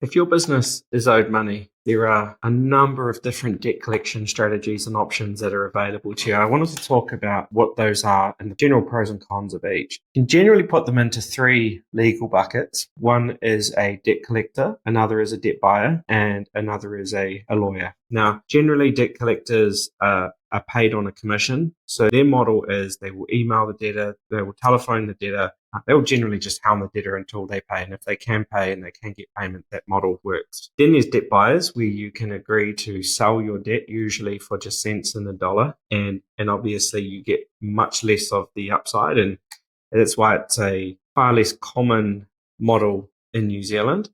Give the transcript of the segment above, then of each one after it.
If your business is owed money, there are a number of different debt collection strategies and options that are available to you. I wanted to talk about what those are and the general pros and cons of each. You can generally put them into three legal buckets. One is a debt collector, another is a debt buyer, and another is a lawyer. Now, generally, debt collectors are paid on a commission. So their model is they will email the debtor, they will telephone the debtor, they will generally just hound the debtor until they pay. And if they can pay and they can get payment, that model works. Then there's debt buyers, where you can agree to sell your debt, usually for just cents in the dollar. And obviously you get much less of the upside. And that's why it's a far less common model in New Zealand.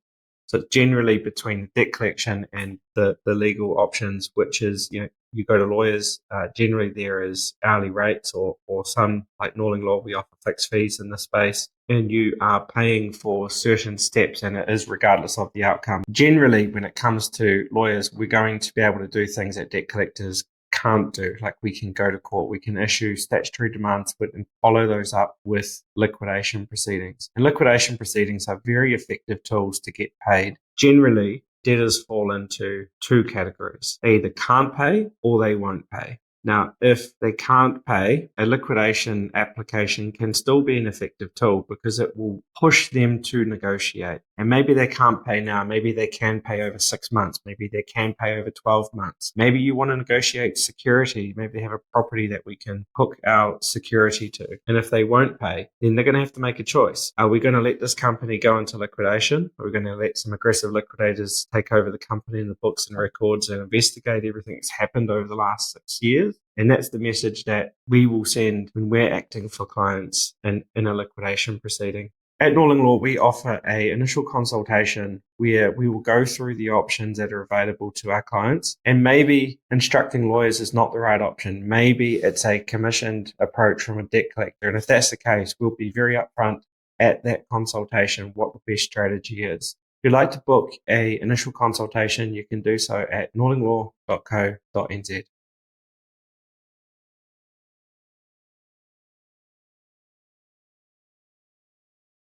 So generally between debt collection and the legal options, which is, you go to lawyers, generally there is hourly rates or some, like Norling Law, we offer fixed fees in this space, and you are paying for certain steps, and it is regardless of the outcome. Generally, when it comes to lawyers, we're going to be able to do things that debt collectors can't do. Like, we can go to court, we can issue statutory demands and follow those up with liquidation proceedings. And liquidation proceedings are very effective tools to get paid. Generally, debtors fall into two categories. They either can't pay or they won't pay. Now, if they can't pay, a liquidation application can still be an effective tool because it will push them to negotiate. And maybe they can't pay now. Maybe they can pay over 6 months. Maybe they can pay over 12 months. Maybe you want to negotiate security. Maybe they have a property that we can hook our security to. And if they won't pay, then they're going to have to make a choice. Are we going to let this company go into liquidation? Are we going to let some aggressive liquidators take over the company and the books and records and investigate everything that's happened over the last 6 years? And that's the message that we will send when we're acting for clients in a liquidation proceeding. At Norling Law, we offer an initial consultation where we will go through the options that are available to our clients. And maybe instructing lawyers is not the right option. Maybe it's a commissioned approach from a debt collector. And if that's the case, we'll be very upfront at that consultation what the best strategy is. If you'd like to book an initial consultation, you can do so at norlinglaw.co.nz.